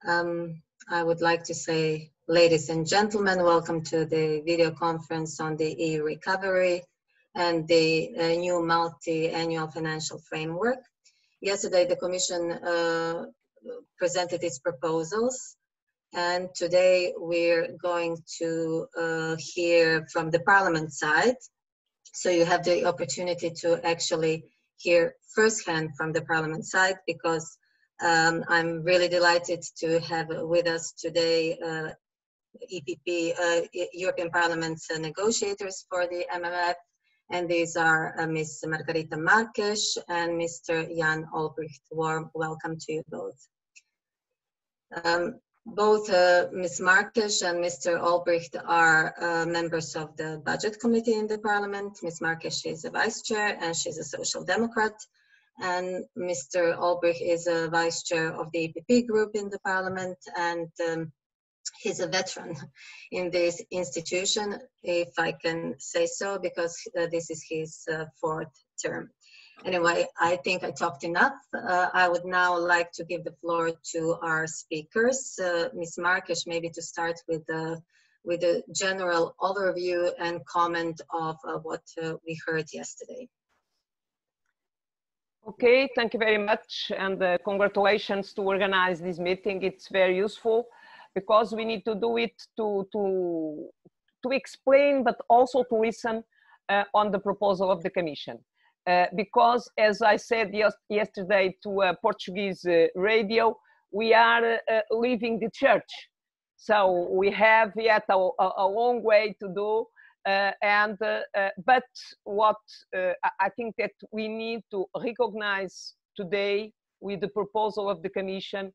I would like to say, ladies and gentlemen, welcome to the video conference on the EU recovery and the new multi-annual financial framework. Yesterday, the Commission presented its proposals, and today we're going to hear from the Parliament side. So you have the opportunity to actually hear firsthand from the Parliament side, because I'm really delighted to have with us today EPP, European Parliament's negotiators for the MMF, and these are Ms. Margarida Marques and Mr. Jan Olbrycht. Warm welcome to you both. Both Ms. Marques and Mr. Olbrycht are members of the Budget Committee in the Parliament. Ms. Marques is a Vice Chair and she's a Social Democrat. And Mr. Olbrycht is a Vice Chair of the EPP group in the Parliament, and he's a veteran in this institution, if I can say so, because this is his fourth term. Anyway, I think I talked enough. I would now like to give the floor to our speakers. Ms. Marques, maybe to start with a general overview and comment of what we heard yesterday. Okay, thank you very much, and congratulations to organize this meeting. It's very useful because we need to do it to explain, but also to listen on the proposal of the Commission. Because, as I said yesterday to a Portuguese radio, we are leaving the church. So we have yet a long way to do. But what I think that we need to recognize today with the proposal of the Commission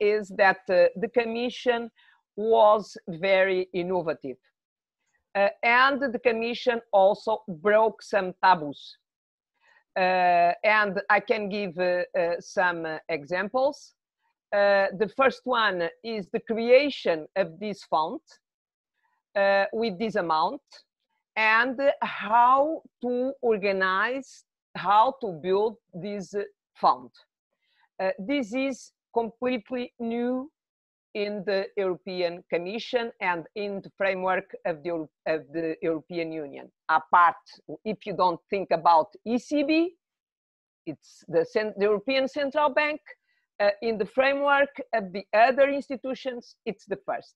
is that the Commission was very innovative. And the Commission also broke some taboos. And I can give some examples. The first one is the creation of this fund with this amount, and how to organize, how to build this fund. This is completely new in the European Commission and in the framework of the European Union. Apart, if you don't think about ECB, it's the European Central Bank. In the framework of the other institutions, it's the first.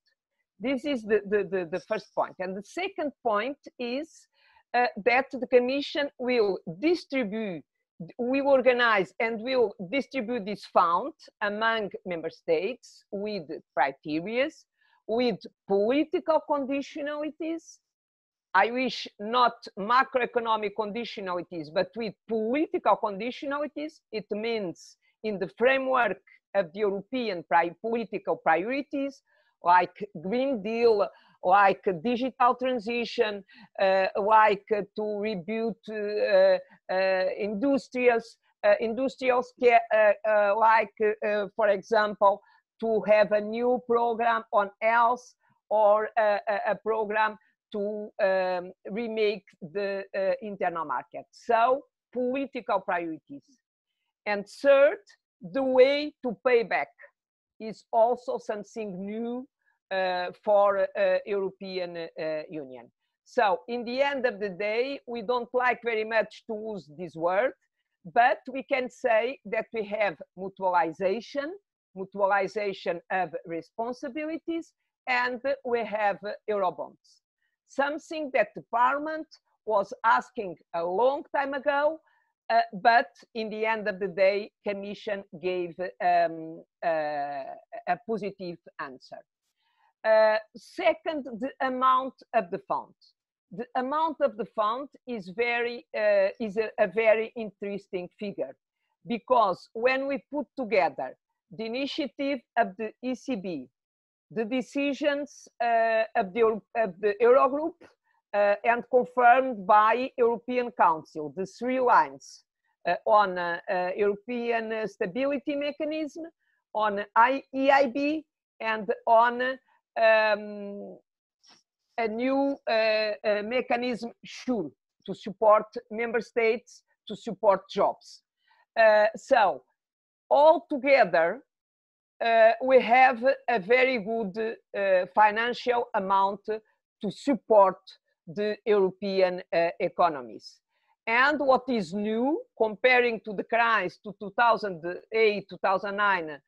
This is the first point. And the second point is that the Commission will organize and will distribute this fund among member states with criteria, with political conditionalities. I wish not macroeconomic conditionalities, but with political conditionalities. It means in the framework of the European political priorities, like Green Deal, like digital transition, like to rebuild industrials, like, for example, to have a new program on health, or a program to remake the internal market. So, political priorities. And third, the way to pay back is also something new for European Union. So in the end of the day, we don't like very much to use this word, but we can say that we have mutualization of responsibilities, and we have Eurobonds. Something that the Parliament was asking a long time ago, but in the end of the day, Commission gave a positive answer. Second, the amount of the fund. The amount of the fund is a very interesting figure, because when we put together the initiative of the ECB, the decisions of the Eurogroup, and confirmed by European Council, the three lines on European Stability Mechanism, on EIB, and on a new mechanism, SURE, to support member states, to support jobs. So all together, we have a very good financial amount to support the European economies. And what is new, comparing to the crisis, to 2008, 2009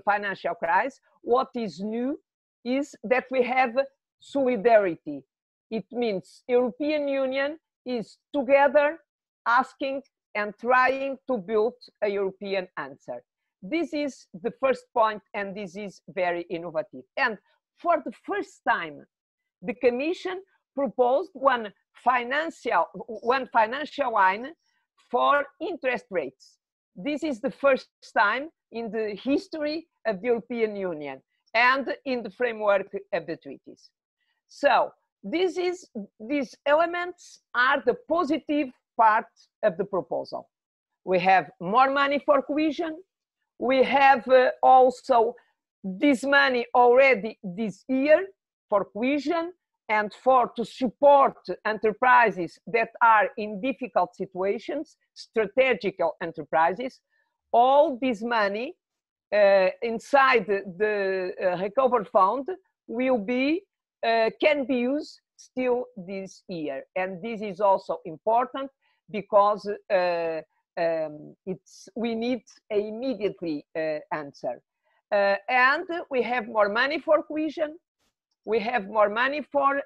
financial crisis, what is new is that we have solidarity. It means European Union is together asking and trying to build a European answer. This is the first point, and this is very innovative. And for the first time, the Commission proposed one financial line for interest rates. This is the first time in the history of the European Union and in the framework of the treaties. So these elements are the positive part of the proposal. We have more money for cohesion. We have also this money already this year for cohesion and to support enterprises that are in difficult situations, strategical enterprises. All this money inside the recovery fund will be can be used still this year, and this is also important because we need an immediately answer. And we have more money for cohesion. We have more money for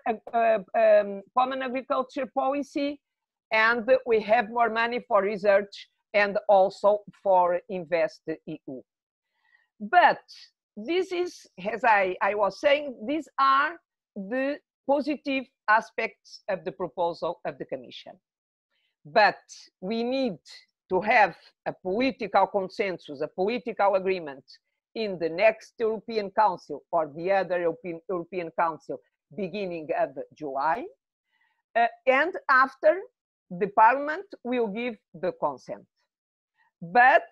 common agriculture policy, and we have more money for research and also for Invest EU. But this is, as I was saying, these are the positive aspects of the proposal of the Commission. But we need to have a political consensus, a political agreement in the next European Council or the other European Council beginning of July. And after, the Parliament will give the consent. But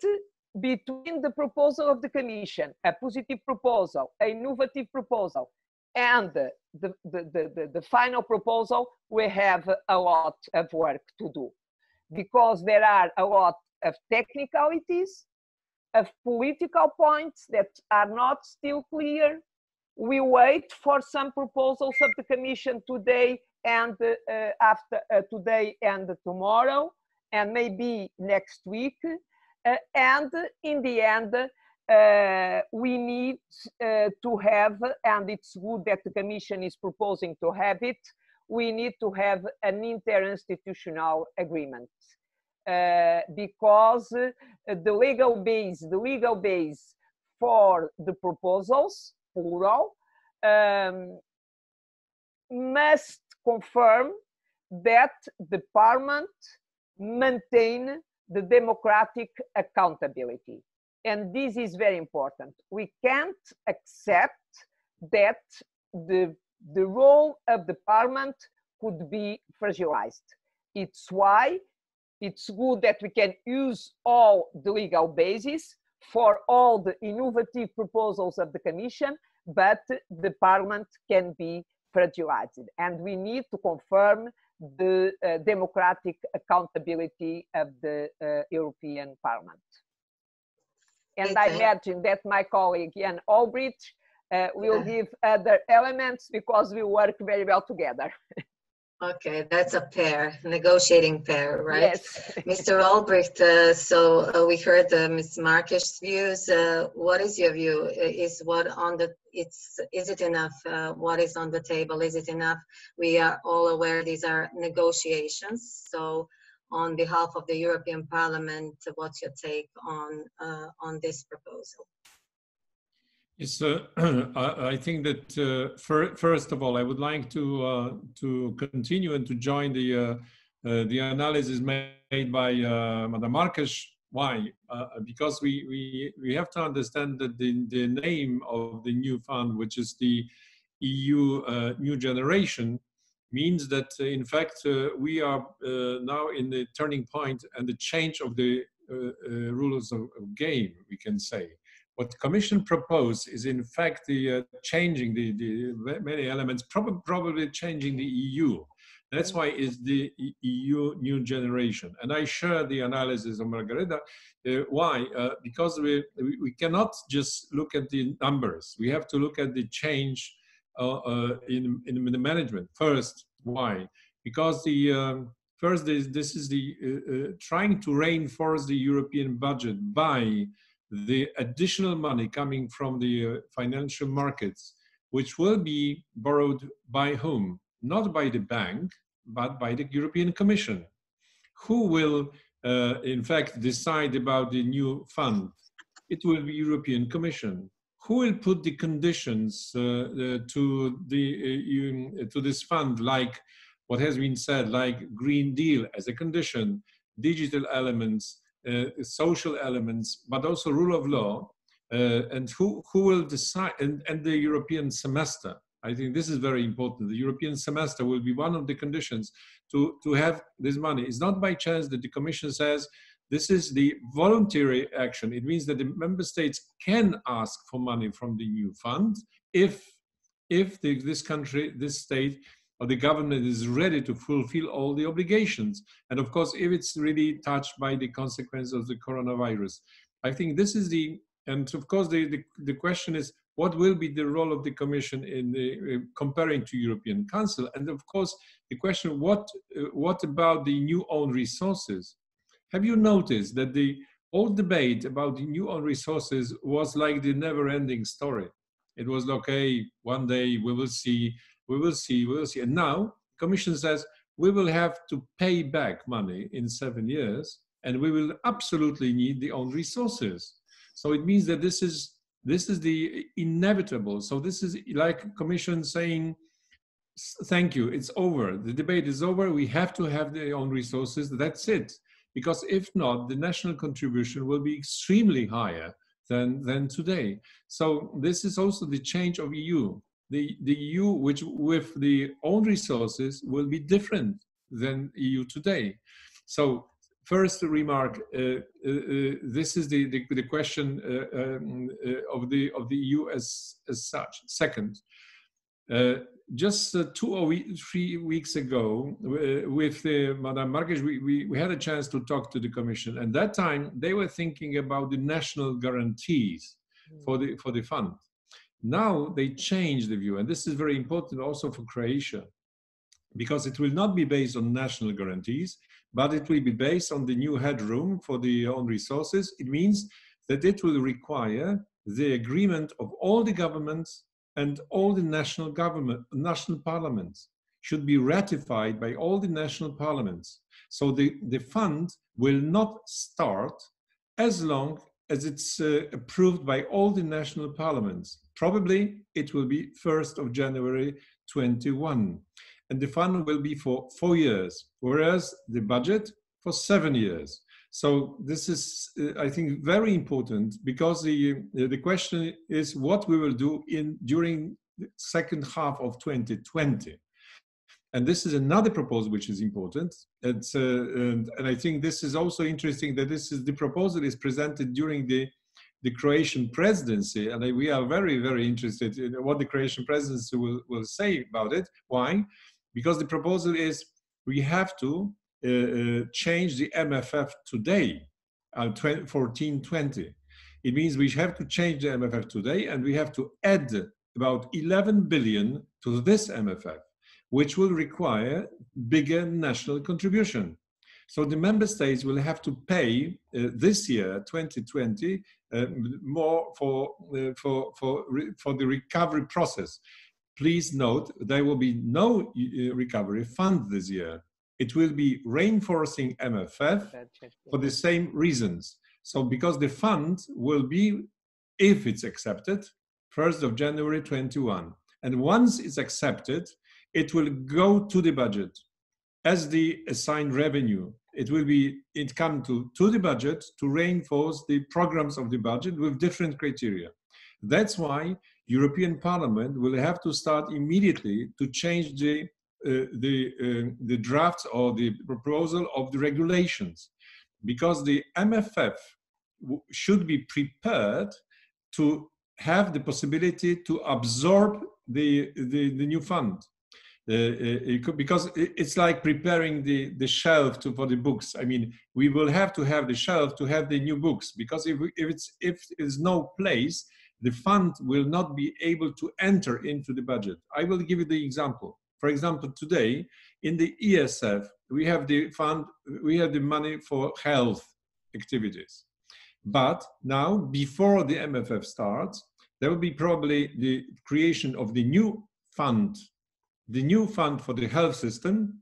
between the proposal of the Commission, a positive proposal, an innovative proposal, and the final proposal, we have a lot of work to do, because there are a lot of technicalities, of political points that are not still clear. We wait for some proposals of the Commission today and after today and tomorrow, and maybe next week. And in the end, we need to have, and it's good that the Commission is proposing to have it, we need to have an interinstitutional agreement. Because the legal base for the proposals, plural, must confirm that the Parliament maintain the democratic accountability. And this is very important. We can't accept that the role of the Parliament could be fragilized. It's why it's good that we can use all the legal basis for all the innovative proposals of the Commission, but the Parliament can be fragilized. And we need to confirm the democratic accountability of the European Parliament. And I imagine that my colleague Jan Olbrycht will give other elements because we work very well together. Okay, that's a pair, negotiating pair, right? Yes. Mr. Olbrycht, so we heard Ms. Marques' views. What is your view? Is it enough? What is on the table? Is it enough? We are all aware these are negotiations. So on behalf of the European Parliament, what's your take on this proposal? Yes, I think that first of all, I would like to continue and to join the analysis made by Madam Marques. Why? Because we have to understand that the name of the new fund, which is the EU New Generation, means that in fact we are now in the turning point and the change of the rules of game, we can say. What the Commission proposed is in fact the changing the many elements, probably changing the EU. That's why it's the EU new generation. And I share the analysis of Margarida. Why? Because we cannot just look at the numbers. We have to look at the change in the management. First, why? Because first this is the trying to reinforce the European budget by the additional money coming from the financial markets, which will be borrowed by whom? Not by the bank, but by the European Commission. Who will, in fact, decide about the new fund? It will be European Commission. Who will put the conditions to this fund, like what has been said, like Green Deal as a condition, digital elements, social elements, but also rule of law, and who will decide, and the European semester. I think this is very important. The European semester will be one of the conditions to have this money. It's not by chance that the Commission says this is the voluntary action. It means that the member states can ask for money from the new fund if this country, this state, or the government is ready to fulfill all the obligations. And of course, if it's really touched by the consequence of the coronavirus. I think this is and of course, the question is, what will be the role of the Commission in comparing to European Council? And of course, the question, what about the new own resources? Have you noticed that the old debate about the new own resources was like the never-ending story? It was like, okay, one day we will see. And now the Commission says we will have to pay back money in 7 years, and we will absolutely need the own resources. So it means that this is the inevitable. So this is like Commission saying, thank you, it's over. The debate is over. We have to have the own resources. That's it. Because if not, the national contribution will be extremely higher than today. So this is also the change of EU. The EU, which with the own resources, will be different than EU today. So first remark, this is the question of the EU as such. Second, just 2 or 3 weeks ago, with Madame Marques, we had a chance to talk to the Commission. And that time, they were thinking about the national guarantees for the fund. Now they changed the view, and this is very important also for Croatia, because it will not be based on national guarantees, but it will be based on the new headroom for the own resources. It means that it will require the agreement of all the governments and all the national parliaments should be ratified by all the national parliaments. So the fund will not start as long as it's approved by all the national parliaments. Probably it will be 1st of January 21. And the fund will be for 4 years, whereas the budget for 7 years. So this is, I think, very important, because the question is what we will do during the second half of 2020. And this is another proposal which is important. And I think this is also interesting that the proposal is presented during the Croatian presidency. And we are very, very interested in what the Croatian presidency will say about it. Why? Because the proposal is we have to change the MFF today, 14-20. It means we have to change the MFF today, and we have to add about 11 billion to this MFF, which will require bigger national contribution. So the member states will have to pay this year, 2020, more for the recovery process. Please note, there will be no recovery fund this year. It will be reinforcing MFF for the same reasons. So because the fund will be, if it's accepted, 1st of January 21. And once it's accepted, it will go to the budget as the assigned revenue. It come to the budget to reinforce the programs of the budget with different criteria. That's why European Parliament will have to start immediately to change the draft or the proposal of the regulations, because the MFF should be prepared to have the possibility to absorb the new fund. Because it's like preparing the shelf for the books. I mean, we will have to have the shelf to have the new books, because if there's no place, the fund will not be able to enter into the budget. I will give you the example. For example, today in the ESF, we have the fund, we have the money for health activities. But now, before the MFF starts, there will be probably the creation of the new fund for the health system,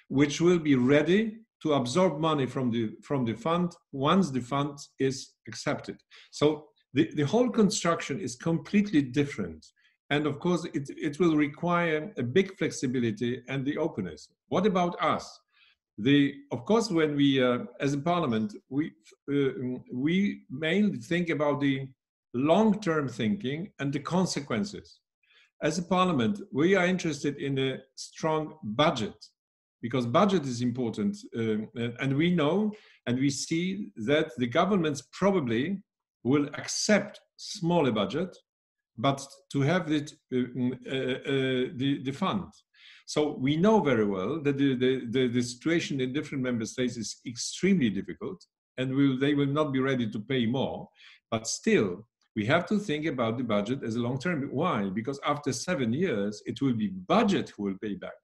which will be ready to absorb money from the fund once the fund is accepted. So the whole construction is completely different. And of course, it will require a big flexibility and the openness. What about us? Of course, when we, as a parliament, we mainly think about the long-term thinking and the consequences. As a parliament, we are interested in a strong budget, because budget is important. And we know and we see that the governments probably will accept smaller budget, but to have it, the fund. So we know very well that the situation in different member states is extremely difficult, and they will not be ready to pay more, but still, we have to think about the budget as a long term. Why? Because after 7 years, it will be budget who will pay back.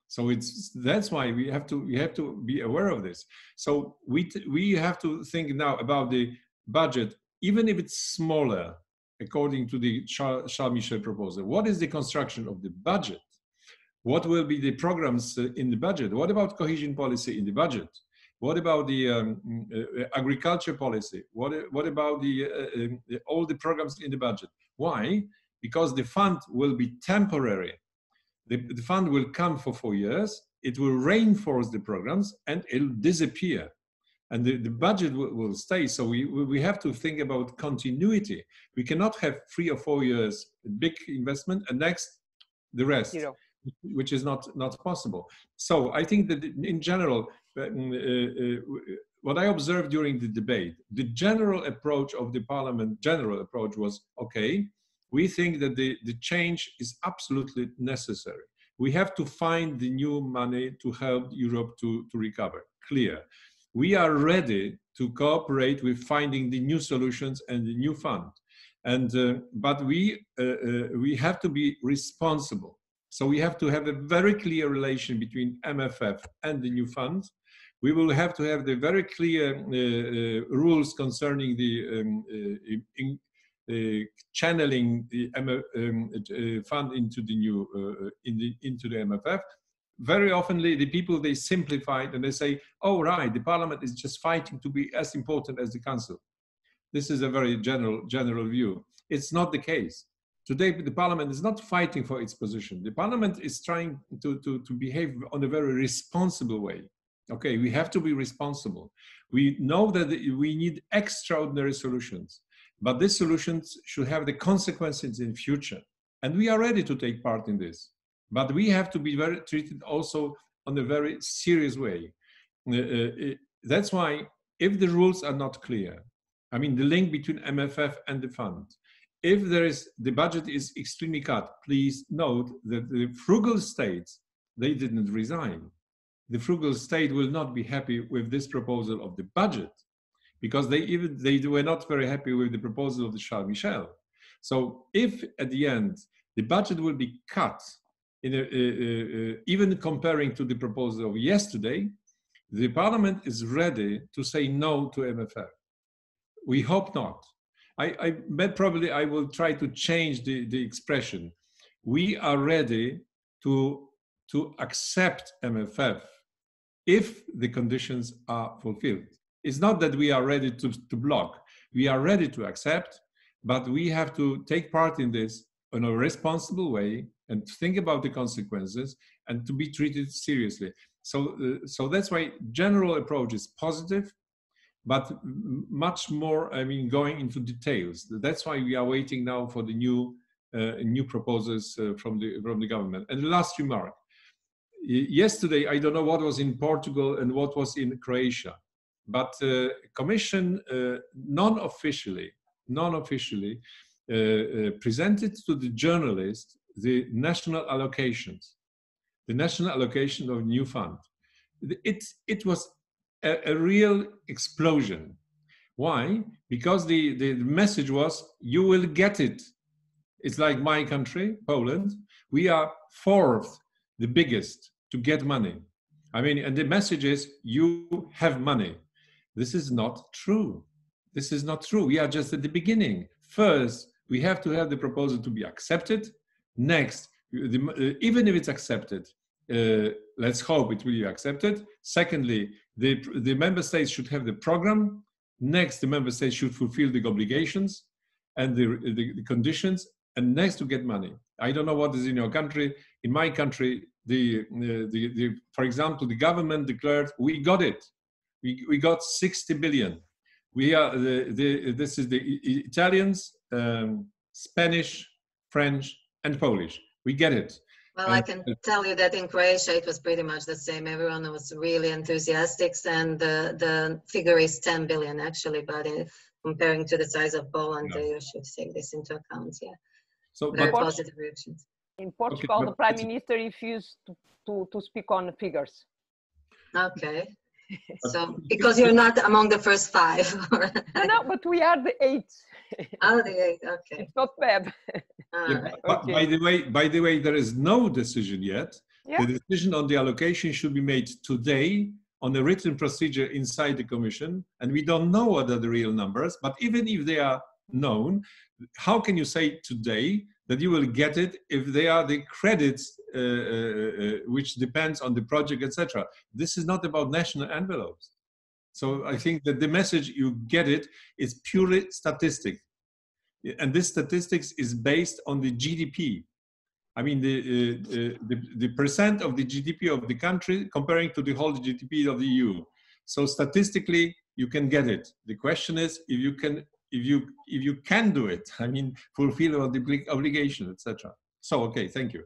So that's why we have to be aware of this. So we have to think now about the budget, even if it's smaller, according to the Charles Michel proposal. What is the construction of the budget? What will be the programs in the budget? What about cohesion policy in the budget? What about the agriculture policy? What about all the programs in the budget? Why? Because the fund will be temporary. The fund will come for 4 years, it will reinforce the programs, and it'll disappear. And the budget will stay. So we have to think about continuity. We cannot have 3 or 4 years big investment and next the rest. Zero. Which is not possible. So I think that in general, what I observed during the debate, the general approach of the parliament, was, okay, we think that the change is absolutely necessary. We have to find the new money to help Europe to recover, clear. We are ready to cooperate with finding the new solutions and the new fund. But we have to be responsible. So we have to have a very clear relation between MFF and the new fund. We will have to have the very clear rules concerning the channeling the fund into the new into the MFF. Very often, the people, they simplify it and they say, "Oh, right, the parliament is just fighting to be as important as the council." This is a very general view. It's not the case. Today, the parliament is not fighting for its position. The parliament is trying to behave on a very responsible way. Okay, we have to be responsible. We know that we need extraordinary solutions, but these solutions should have the consequences in future. And we are ready to take part in this. But we have to be treated also on a very serious way. That's why if the rules are not clear, I mean, the link between MFF and the fund, if the budget is extremely cut, please note that the frugal states, they didn't resign. The frugal state will not be happy with this proposal of the budget, because they were not very happy with the proposal of the Charles Michel. So if at the end the budget will be cut, even comparing to the proposal of yesterday, the parliament is ready to say no to MFF. We hope not. But probably I will try to change the expression. We are ready to accept MFF if the conditions are fulfilled. It's not that we are ready to block. We are ready to accept, but we have to take part in this in a responsible way and think about the consequences and to be treated seriously. So that's why general approach is positive, but much more, I mean, going into details. That's why we are waiting now for the new proposals from the government. And the last remark. Yesterday, I don't know what was in Portugal and what was in Croatia, but Commission non-officially presented to the journalists the national allocations. the national allocation of new fund. It was a real explosion. Why? Because the message was, you will get it. It's like my country, Poland. We are fourth, the biggest, to get money. I mean, and the message is, you have money. This is not true. This is not true. We are just at the beginning. First, we have to have the proposal to be accepted. Next, even if it's accepted, let's hope it will be accepted. Secondly, the member states should have the program. Next, the member states should fulfill the obligations and the conditions. And next, to get money. I don't know what is in your country. In my country, for example, the government declared, we got it. We got 60 billion. We are this is the Italians, Spanish, French, and Polish. We get it. Well, I can tell you that in Croatia it was pretty much the same. Everyone was really enthusiastic, and the figure is 10 billion actually. But comparing to the size of Poland, you should take this into account. Yeah. So, very positive reactions. In Portugal, the Prime Minister refused to speak on figures. Okay. So, because you're not among the first 5. No, but we are the 8th. Oh, the 8th, okay. It's not bad. Yeah, okay. By the way, there is no decision yet. Yeah. The decision on the allocation should be made today on a written procedure inside the Commission, and we don't know what are the real numbers, but even if they are known, how can you say today that you will get it if they are the credits which depends on the project, etc. This is not about national envelopes. So I think that the message you get it is purely statistic. And this statistics is based on the GDP. I mean, the percent of the GDP of the country comparing to the whole GDP of the EU. So statistically, you can get it. The question is if you can do it. I mean, fulfill the obligation, etc. So, okay, thank you.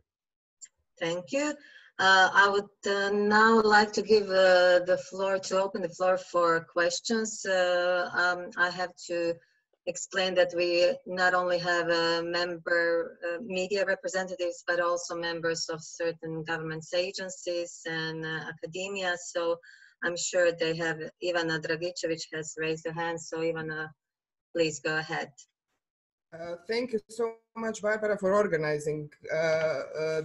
Thank you. I would now like to give the floor, to open the floor for questions. I have to explain that we not only have member media representatives, but also members of certain government agencies and academia. So I'm sure they have, Ivana Dragicevic has raised her hand. So Ivana, please go ahead. Thank you so much, Barbara, for organizing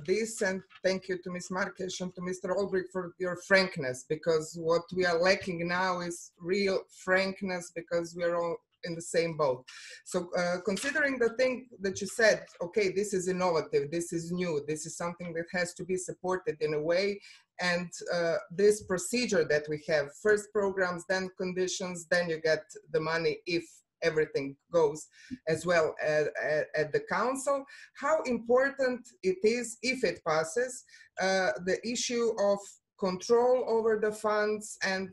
this, and thank you to Ms. Marques and to Mr. Olbrycht for your frankness, because what we are lacking now is real frankness, because we are all in the same boat. So considering the thing that you said, okay, this is innovative, this is new, this is something that has to be supported in a way, and this procedure that we have, first programs, then conditions, then you get the money if everything goes as well at the council. How important it is, if it passes, the issue of control over the funds and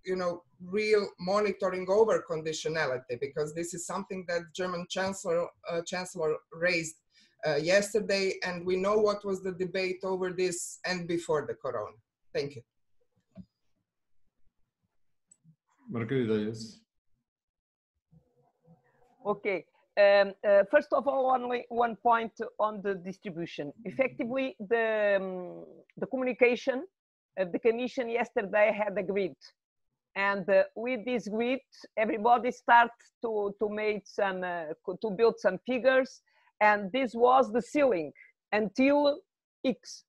you know, real monitoring over conditionality, because this is something that German Chancellor raised yesterday, and we know what was the debate over this and before the corona. Thank you. Margarida, yes. Okay. First of all, only one point on the distribution. Effectively, the communication of the Commission yesterday had agreed. And with this grid, everybody started to make some, to build some figures, and this was the ceiling until X.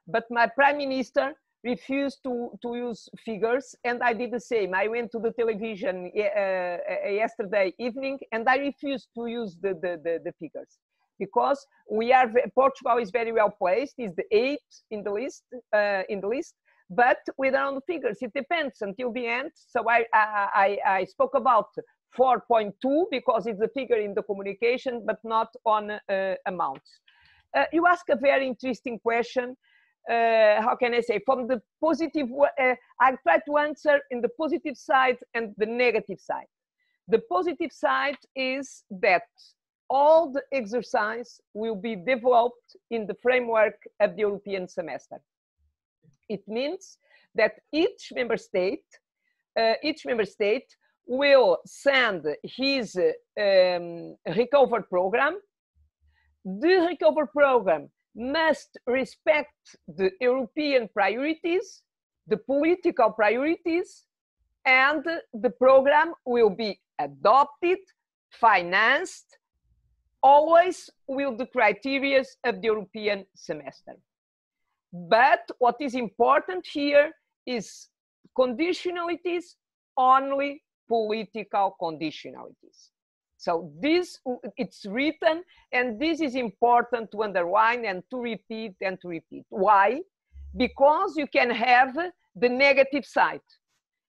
But my Prime Minister refused to use figures, and I did the same. I went to the television yesterday evening, and I refused to use the figures, because Portugal is very well placed. It's the 8th in the list. But without the figures, it depends until the end. So I spoke about 4.2 because it's a figure in the communication, but not on amounts. You ask a very interesting question. How can I say? From the positive, I try to answer in the positive side and the negative side. The positive side is that all the exercise will be developed in the framework of the European semester. It means that each member state will send his recovery program. The recovery program must respect the European priorities, the political priorities, and the program will be adopted, financed, always with the criteria of the European semester. But what is important here is conditionalities, only political conditionalities. So this, it's written, and this is important to underline and to repeat and to repeat. Why? Because you can have the negative side.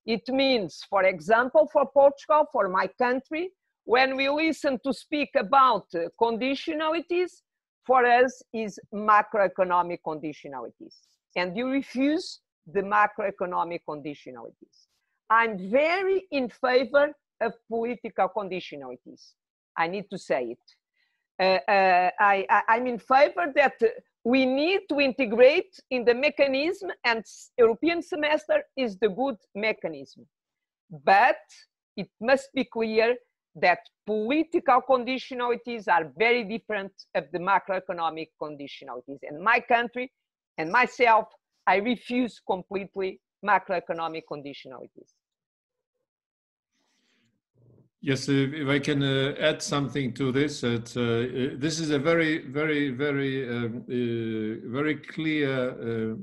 It means, for example, for Portugal, for my country, when we listen to speak about conditionalities, for us is macroeconomic conditionalities. And you refuse the macroeconomic conditionalities. I'm very in favor of political conditionalities. I need to say it. I'm in favor that we need to integrate in the mechanism, and European semester is the good mechanism. But it must be clear that political conditionalities are very different of the macroeconomic conditionalities. And my country and myself, I refuse completely macroeconomic conditionalities. Yes, if I can add something to this, this is a very, very, very clear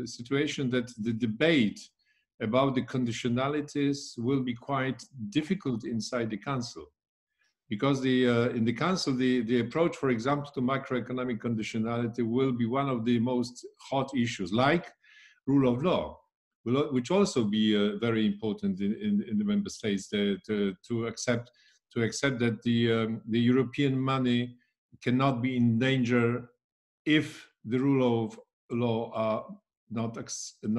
situation that the debate about the conditionalities will be quite difficult inside the Council. Because in the Council, the approach, for example, to macroeconomic conditionality will be one of the most hot issues, like rule of law, which also be very important in the member states to accept that the European money cannot be in danger if the rule of law are not accepted,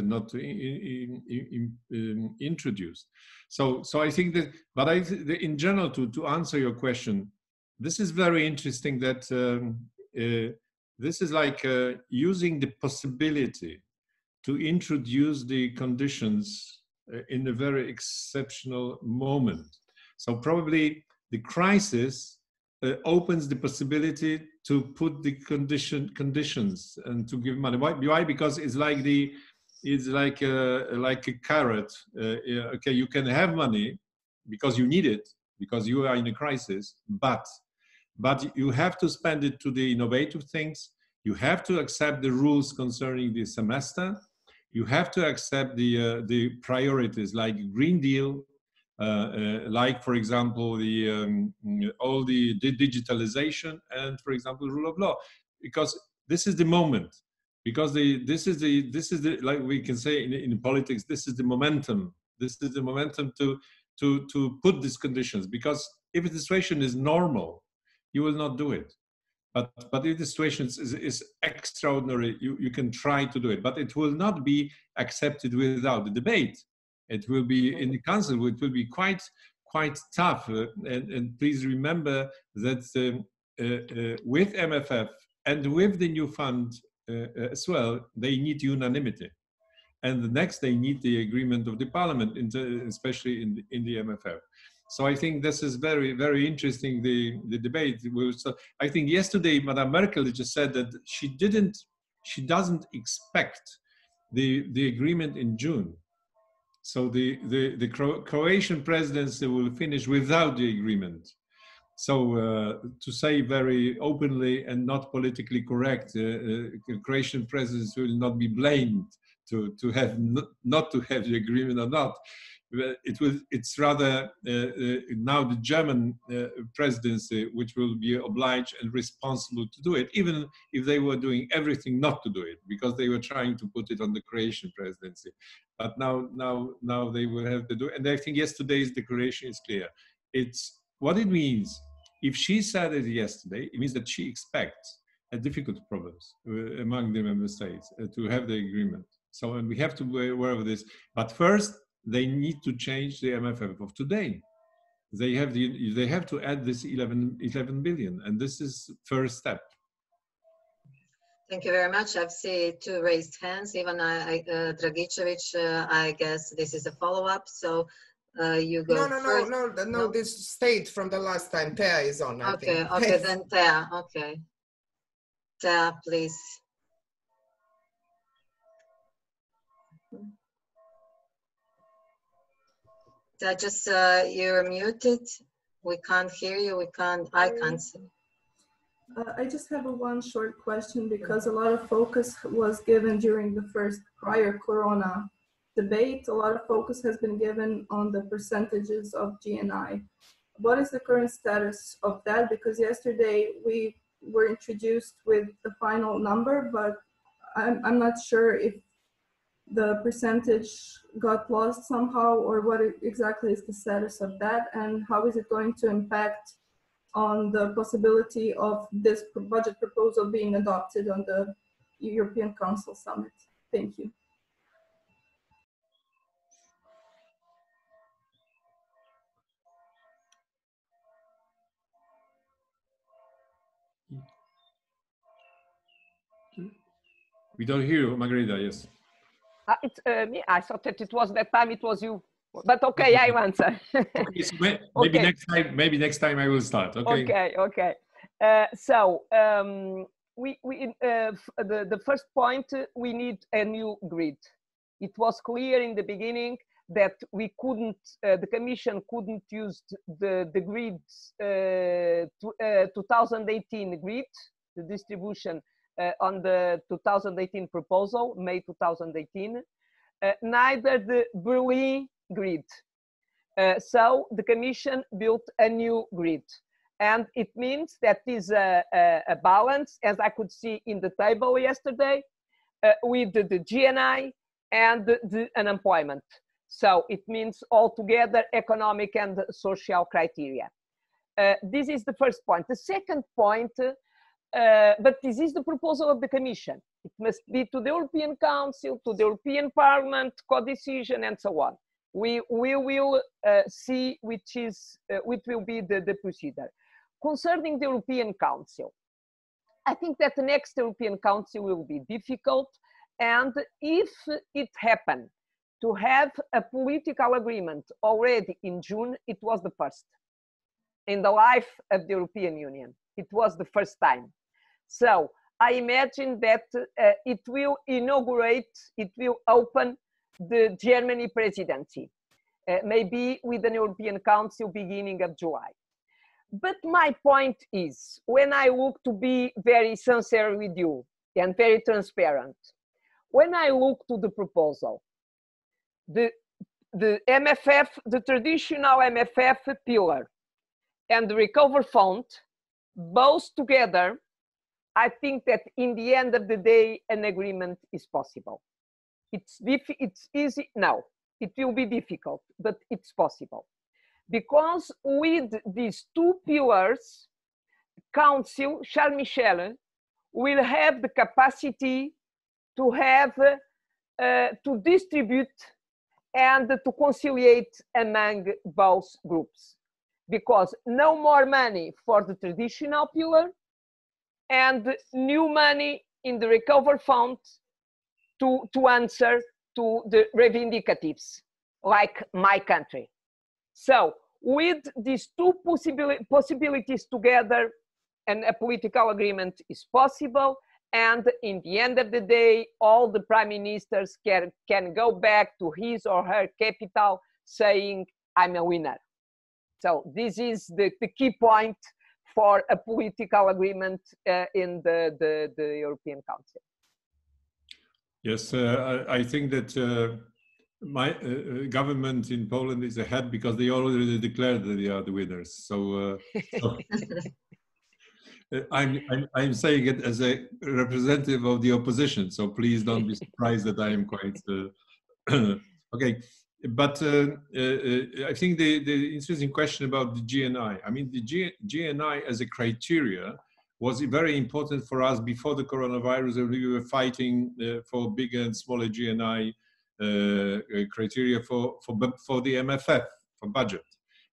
not introduced. So I think that, but in general, to answer your question, this is very interesting that this is like using the possibility to introduce the conditions in a very exceptional moment. So probably the crisis opens the possibility to put the conditions and to give money. Why? Because it's like a carrot. Okay, you can have money because you need it, because you are in a crisis, but you have to spend it to the innovative things. You have to accept the rules concerning the semester. You have to accept the priorities like Green Deal, like, for example, all the digitalization and, for example, rule of law, because this is the moment. Because this is the like we can say in politics, this is the momentum. This is the momentum to put these conditions. Because if the situation is normal, you will not do it. But if the situation is extraordinary, you can try to do it. But it will not be accepted without the debate. It will be in the Council. It will be quite tough. And please remember that with MFF and with the new fund as well, they need unanimity. And the next, they need the agreement of the Parliament, especially in the MFF. So I think this is very, very interesting, the debate. So I think yesterday, Madame Merkel just said that she doesn't expect the agreement in June. So the Croatian presidency will finish without the agreement. So to say very openly and not politically correct, the Croatian presidency will not be blamed to have not to have the agreement or not. It's rather now the German presidency which will be obliged and responsible to do it, even if they were doing everything not to do it, because they were trying to put it on the Croatian presidency. But now they will have to do it. And I think yesterday's declaration is clear. It's what it means. If she said it yesterday, it means that she expects difficult problems among the member states to have the agreement. So, and we have to be aware of this. But first, they need to change the MFF of today. They have to add this 11 billion, and this is first step. Thank you very much. I've seen 2 raised hands. Even Dragicevic, I guess this is a follow-up. So you go first. No, this stayed from the last time. Tea is on, I think. Okay, then Tea, okay. please. Just you're muted. We can't hear you. I can't see. I just have one short question, because a lot of focus was given during the prior Corona debate. A lot of focus has been given on the percentages of GNI. What is the current status of that? Because yesterday we were introduced with the final number, but I'm not sure if the percentage got lost somehow, or what exactly is the status of that, and how is it going to impact on the possibility of this budget proposal being adopted on the European Council summit? Thank you. We don't hear you, Margarida, yes. It's me. I thought that it was that time, it was you. But okay, I answer. Okay, so maybe Okay. next time I will start. Okay. Okay. The first point, we need a new grid. It was clear in the beginning that we couldn't, the Commission couldn't use the grid, 2018 grid, the distribution on the 2018 proposal, May 2018, neither the Berlin grid. So the Commission built a new grid. And it means that is a balance, as I could see in the table yesterday, with the GNI and the unemployment. So it means altogether economic and social criteria. This is the first point. The second point, but this is the proposal of the Commission. It must be to the European Council, to the European Parliament, co-decision, and so on. We will see which will be the procedure. Concerning the European Council, I think that the next European Council will be difficult, and if it happened to have a political agreement already in June, it was the first in the life of the European Union. It was the first time. So I imagine that it will inaugurate, it will open the Germany presidency, maybe with an European Council beginning of July. But my point is, when I look, to be very sincere with you and very transparent, when I look to the proposal, the MFF, the traditional MFF pillar and the recovery fund, both together, I think that in the end of the day, an agreement is possible. It's easy, no, it will be difficult, but it's possible. Because with these two pillars, Council, Charles Michel, will have the capacity to have, to distribute and to conciliate among both groups. Because no more money for the traditional pillar and new money in the recovery fund to answer to the reivindicatives, like my country. So with these two possibilities together, and a political agreement is possible, and in the end of the day, all the prime ministers can go back to his or her capital saying, I'm a winner. So this is the key point for a political agreement in the European Council. Yes, I think that my government in Poland is ahead because they already declared that they are the winners. So, I'm saying it as a representative of the opposition. So please don't be surprised that I am quite okay. But I think the interesting question about the GNI. I mean, the GNI as a criteria was very important for us before the coronavirus. We were fighting for bigger and smaller GNI criteria for the MFF, for budget.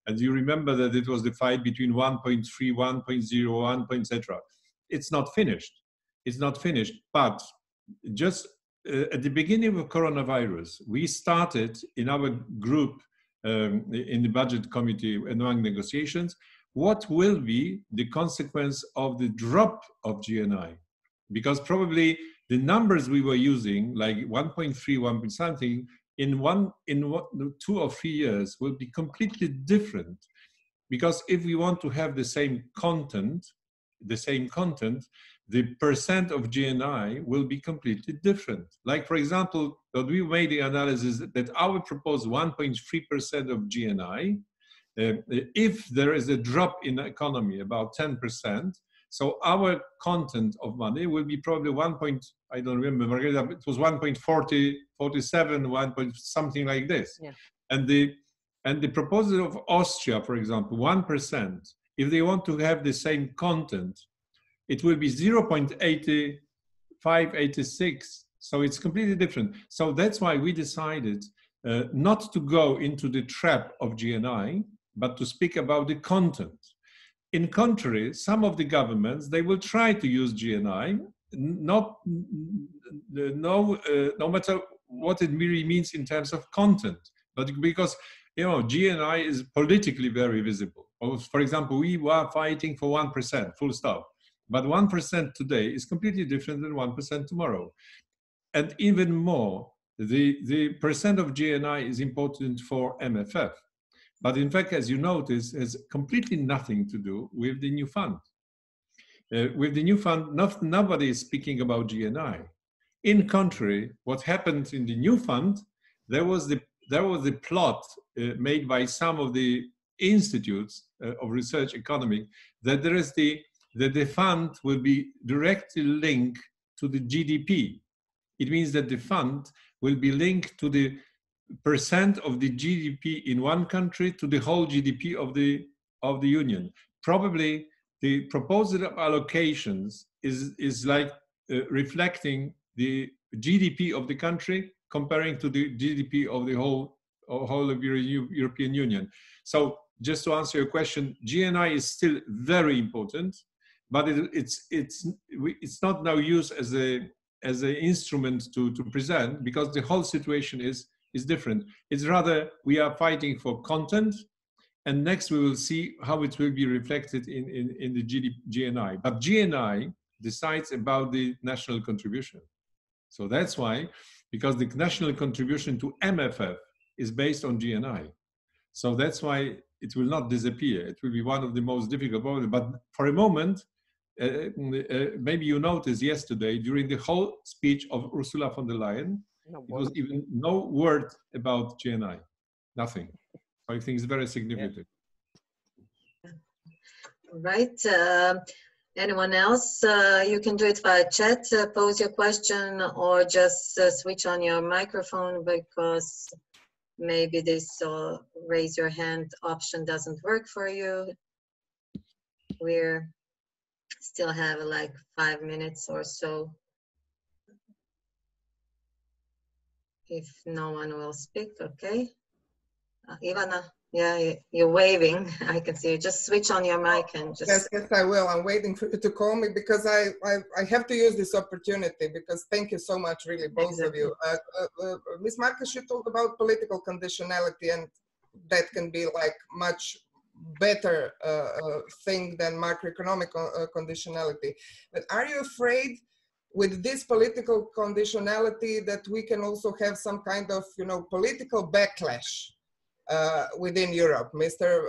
And you remember that it was the fight between 1.3, 1.0, etc. It's not finished. It's not finished. But just at the beginning of coronavirus, we started in our group in the budget committee among negotiations, what will be the consequence of the drop of GNI? because probably the numbers we were using, like 1.3, 1 point something, in 2 or 3 years will be completely different. Because if we want to have the same content, the percent of GNI will be completely different. Like, for example, that we made the analysis that our proposed 1.3% of GNI, if there is a drop in the economy about 10%, so our content of money will be probably I don't remember, Margarida, it was 1.47, 1 point something like this. Yeah. And the proposal of Austria, for example, 1%, if they want to have the same content, it will be 0.85, 86. So it's completely different. So that's why we decided not to go into the trap of GNI, but to speak about the content. In contrary, some of the governments, they will try to use GNI, no matter what it really means in terms of content, but because GNI is politically very visible. For example, we were fighting for 1%, full stop. But 1% today is completely different than 1% tomorrow. And even more, the percent of GNI is important for MFF. But in fact, as you notice, it has completely nothing to do with the new fund. With the new fund, nobody is speaking about GNI. In contrary, what happened in the new fund, there was the plot made by some of the institutes of research economic that the fund will be directly linked to the GDP. It means that the fund will be linked to the percent of the GDP in one country to the whole GDP of the Union. Probably the proposal of allocations is like reflecting the GDP of the country comparing to the GDP of the whole of European Union. So just to answer your question, GNI is still very important, but it's not now used as an instrument to present, because the whole situation is different. It's rather we are fighting for content, and next we will see how it will be reflected in the GNI. But GNI decides about the national contribution. So that's why, because the national contribution to MFF is based on GNI. So that's why it will not disappear. It will be one of the most difficult problems. But for a moment, maybe you noticed yesterday during the whole speech of Ursula von der Leyen, it was even no word about GNI, nothing. I think it's very significant. Right. Anyone else? You can do it via chat, pose your question, or just switch on your microphone, because maybe this raise your hand option doesn't work for you. We still have like 5 minutes or so. If no one will speak, okay. Ivana, yeah, you're waving. I can see you. Just switch on your mic and just... Yes, I will. I'm waiting for you to call me, because I have to use this opportunity, because thank you so much, really, both of you. Ms. Marques, you talked about political conditionality, and that can be like much better thing than macroeconomic conditionality. But are you afraid with this political conditionality that we can also have some kind of, political backlash within Europe? Mr.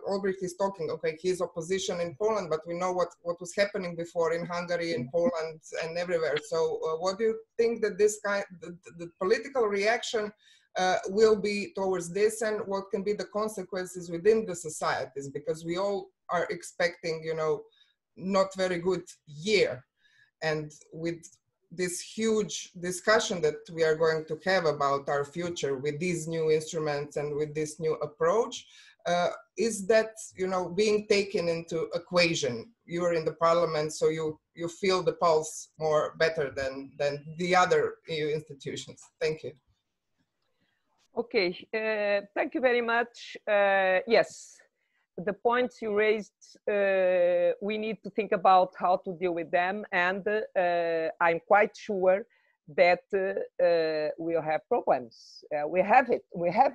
Olbrycht is talking, okay, his opposition in Poland, but we know what was happening before in Hungary, in Poland, and everywhere. So what do you think that this the political reaction will be towards this, and what can be the consequences within the societies? Because we all are expecting, not very good year. And with this huge discussion that we are going to have about our future with these new instruments and with this new approach, is that, being taken into equation? You're in the parliament, so you feel the pulse more better than the other EU institutions. Thank you. Okay, thank you very much. Yes, the points you raised, we need to think about how to deal with them, and I'm quite sure that we'll have problems. We have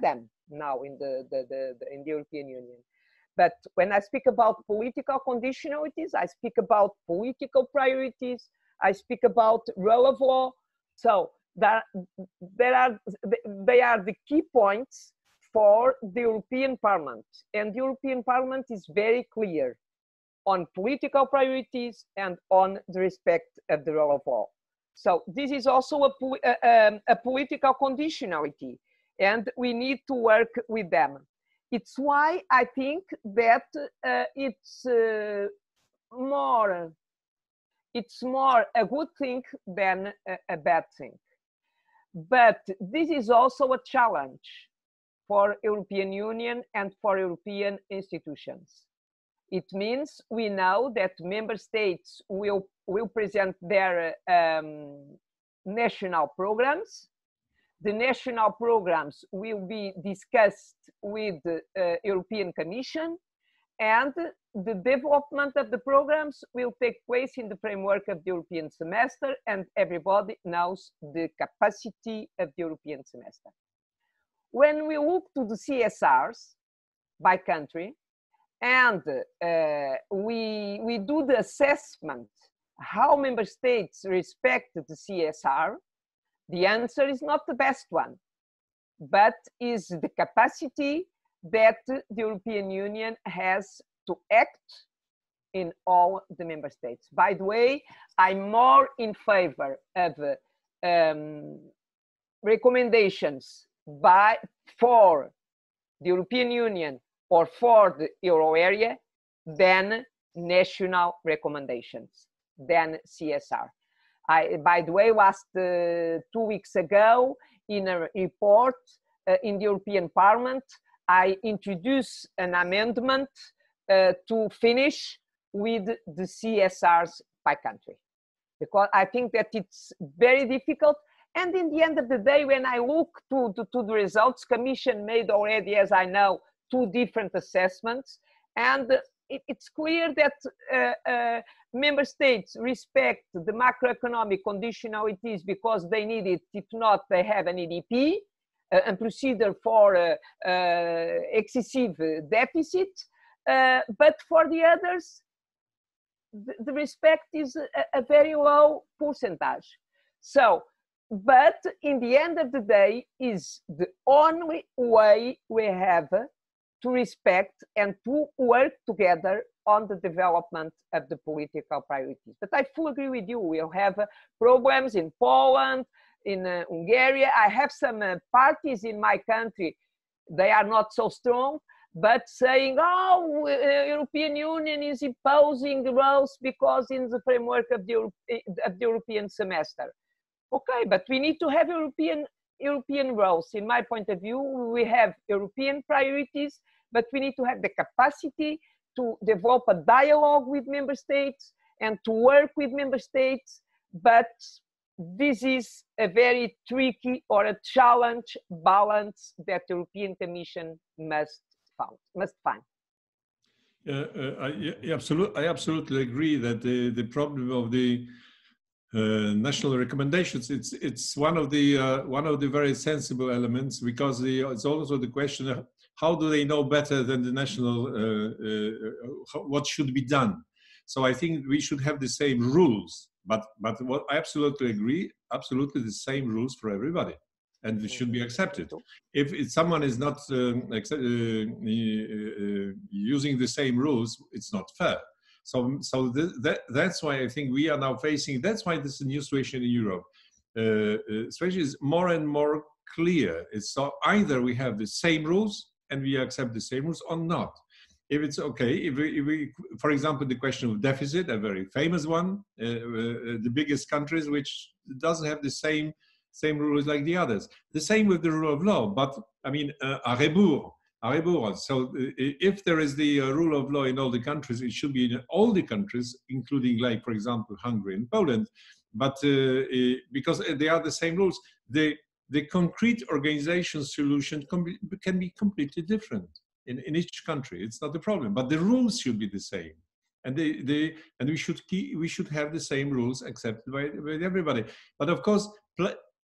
them now in the European Union. But when I speak about political conditionalities, I speak about political priorities, I speak about rule of law. So they are the key points for the European Parliament. And the European Parliament is very clear on political priorities and on the respect of the rule of law. So this is also a political conditionality, and we need to work with them. It's why I think that it's more a good thing than a bad thing. But this is also a challenge for European Union and for European institutions. It means we know that member states will present their national programs. The national programs will be discussed with the European Commission, and the development of the programs will take place in the framework of the European semester, and everybody knows the capacity of the European semester. When we look to the CSRs by country, and we do the assessment how member states respect the CSR, the answer is not the best one, but is the capacity that the European Union has to act in all the member states. By the way, I'm more in favor of recommendations for the European Union or for the euro area than national recommendations, than CSR. By the way, last 2 weeks ago, in a report in the European Parliament, I introduced an amendment to finish with the CSRs by country, because I think that it's very difficult. And in the end of the day, when I look to the results, Commission made already, as I know, 2 different assessments, and it's clear that member states respect the macroeconomic conditionalities because they need it. If not, they have an EDP and procedure for excessive deficit. But for the others, the respect is a very low percentage. So, but in the end of the day, is the only way we have to respect and to work together on the development of the political priorities. But I fully agree with you. We'll have problems in Poland, in Hungary. I have some parties in my country. They are not so strong, but saying, oh, European Union is imposing rules because in the framework of the European semester. Okay, but we need to have European roles. In my point of view, we have European priorities, but we need to have the capacity to develop a dialogue with member states and to work with member states. But this is a very tricky or a challenge balance that the European Commission must find. I absolutely agree that the problem of the national recommendations, it's one of the very sensible elements, because it's also the question of how do they know better than the national what should be done. So I think we should have the same rules, but what I absolutely agree, absolutely the same rules for everybody, and it should be accepted. If someone is not using the same rules, it's not fair. So that's why I think we are now facing, that's why this is a new situation in Europe. Situation is more and more clear. It's so either we have the same rules and we accept the same rules or not. If it's okay, if we for example, the question of deficit, a very famous one, the biggest countries which doesn't have the same rules like the others. The same with the rule of law, but I mean, à rebours. So if there is the rule of law in all the countries, it should be in all the countries, including, like, for example, Hungary and Poland. But because they are the same rules, the concrete organization solution can be completely different in each country. It's not a problem, but the rules should be the same, and we should have the same rules accepted by everybody. But of course,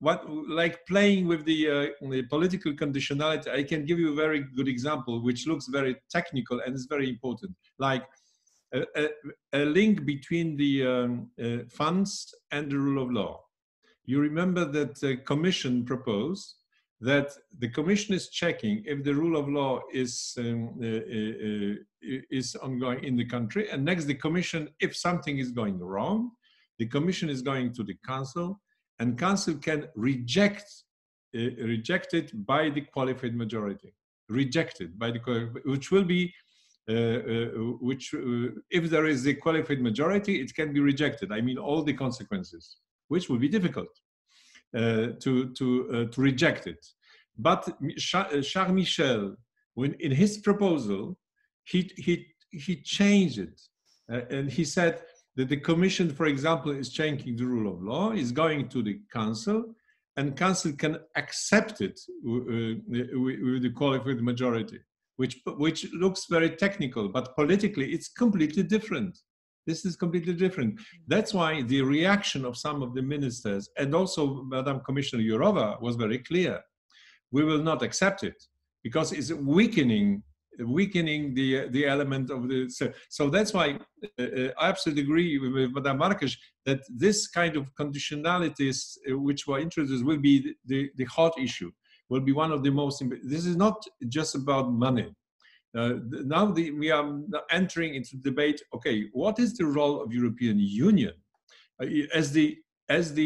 like playing with the political conditionality, I can give you a very good example, which looks very technical and is very important. Like a link between the funds and the rule of law. You remember that the Commission proposed that the Commission is checking if the rule of law is ongoing in the country, and next the Commission, if something is going wrong, the Commission is going to the Council, and Council can reject it by the qualified majority. Rejected by the, which will be, if there is a qualified majority, it can be rejected. I mean, all the consequences, which will be difficult to reject it. But Charles Michel, when in his proposal, he changed it, and he said that the Commission, for example, is changing the rule of law, is going to the Council, and Council can accept it with the qualified majority, which looks very technical, but politically it's completely different. This is completely different. That's why the reaction of some of the ministers, and also Madam Commissioner Jourova, was very clear. We will not accept it because it's weakening the element of the. So that's why I absolutely agree with Madam Marques that this kind of conditionalities which were introduced will be the hot issue, will be one of the most. This is not just about money. Now we are entering into debate. Okay, what is the role of European Union as the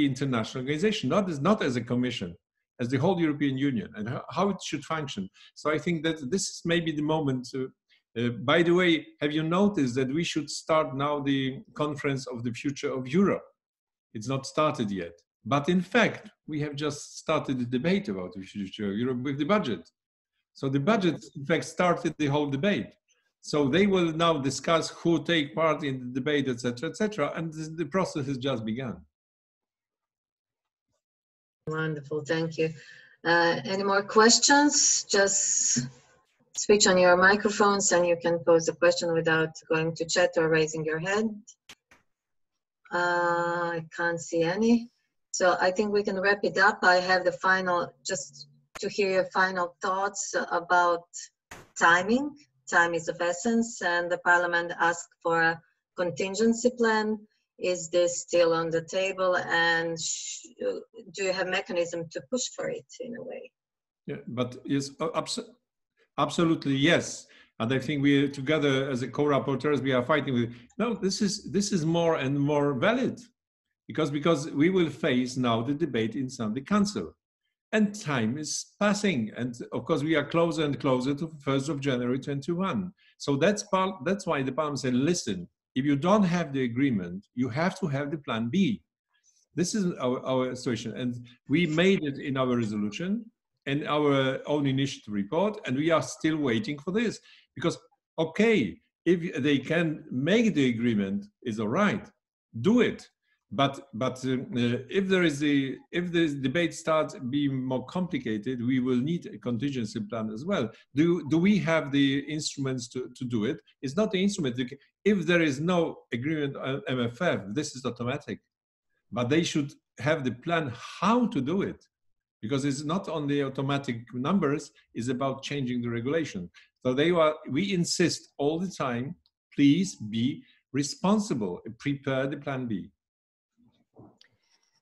international organization, not as a commission, as the whole European Union, and how it should function. So I think that this is maybe the moment. By the way, have you noticed that we should start now the conference of the future of Europe? It's not started yet, but in fact, we have just started the debate about the future of Europe with the budget. So the budget, in fact, started the whole debate. So they will now discuss who take part in the debate, etc., and the process has just begun. Wonderful, thank you. Any more questions? Just switch on your microphones and you can pose the question without going to chat or raising your hand. I can't see any. So I think we can wrap it up. I have the final, just to hear your final thoughts about timing. Time is of essence, and the Parliament asked for a contingency plan. Is this still on the table, and do you have mechanism to push for it in a way? Yeah, but yes, absolutely yes. And I think we together as a co-rapporteurs, we are fighting with. No, this is more and more valid, because we will face now the debate inside the Council, and time is passing, and of course we are closer and closer to 1st of January 2021. So that's why the Parliament said, listen. If you don't have the agreement, you have to have the plan B. This is our situation. And we made it in our resolution and our own initiative report, and we are still waiting for this. Because, okay, if they can make the agreement, it's all right, do it. But if the debate starts being more complicated, we will need a contingency plan as well. Do we have the instruments to do it? It's not the instrument. If there is no agreement on MFF, this is automatic. But they should have the plan how to do it, because it's not on the automatic numbers, it's about changing the regulation. So we insist all the time, please be responsible, prepare the plan B.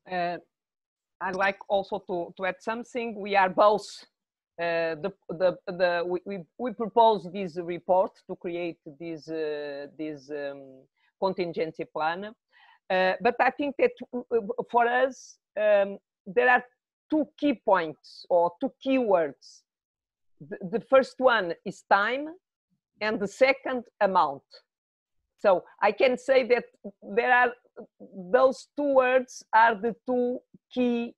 I'd like also to add something. We are both, we propose this report to create this contingency plan. But I think that for us, there are two key points or two key words. The first one is time, and the second, amount. So I can say that those two words are the two key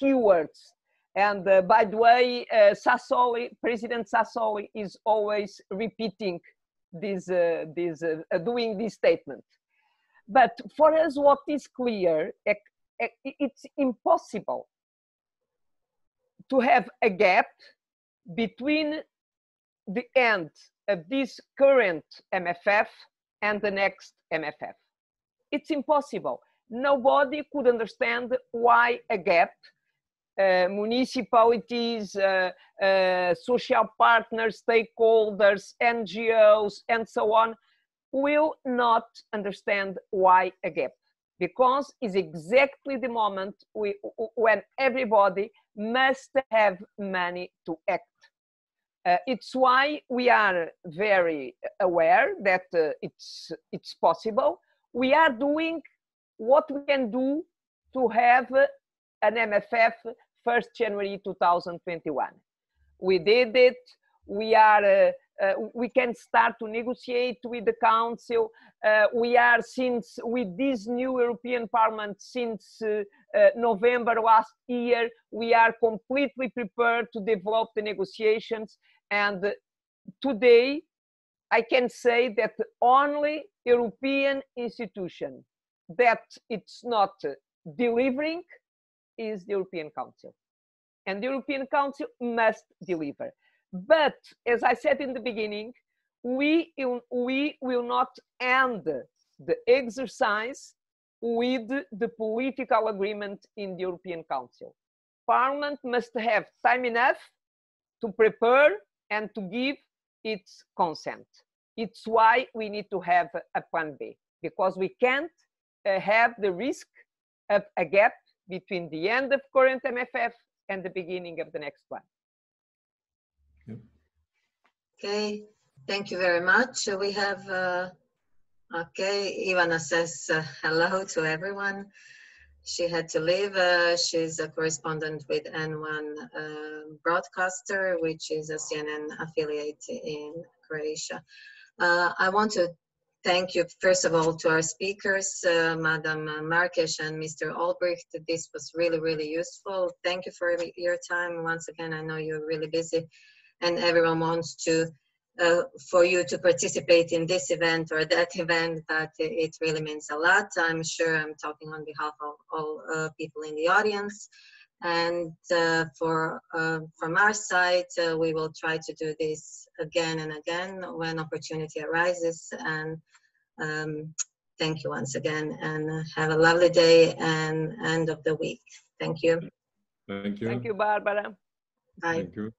words. And by the way, President Sassoli is always repeating doing this statement. But for us, what is clear, it's impossible to have a gap between the end of this current MFF and the next MFF. It's impossible. Nobody could understand why a gap. Municipalities, social partners, stakeholders, NGOs, and so on, will not understand why a gap, because it's exactly the moment when everybody must have money to act. It's why we are very aware that it's possible. We are doing what we can do to have an MFF 1st January 2021. We did it. We can start to negotiate with the Council. We are, since with this new European Parliament, since November last year, we are completely prepared to develop the negotiations. And today, I can say that the only European institution that it's not delivering is the European Council. And the European Council must deliver. But as I said in the beginning, we will not end the exercise with the political agreement in the European Council. Parliament must have time enough to prepare and to give its consent. It's why we need to have a plan B, because we can't have the risk of a gap between the end of current MFF and the beginning of the next one. Okay, thank you very much. We have, okay, Ivana says hello to everyone. She had to leave. She's a correspondent with N1 Broadcaster, which is a CNN affiliate in Croatia. I want to thank you, first of all, to our speakers, Madam Marques and Mr. Olbrycht. This was really, really useful. Thank you for your time. Once again, I know you're really busy and everyone wants to, for you to participate in this event or that event, but it really means a lot. I'm sure I'm talking on behalf of all people in the audience. And from our side, we will try to do this again and again when opportunity arises. And thank you once again, and have a lovely day and end of the week. Thank you. Thank you. Thank you, Barbara. Bye. Thank you.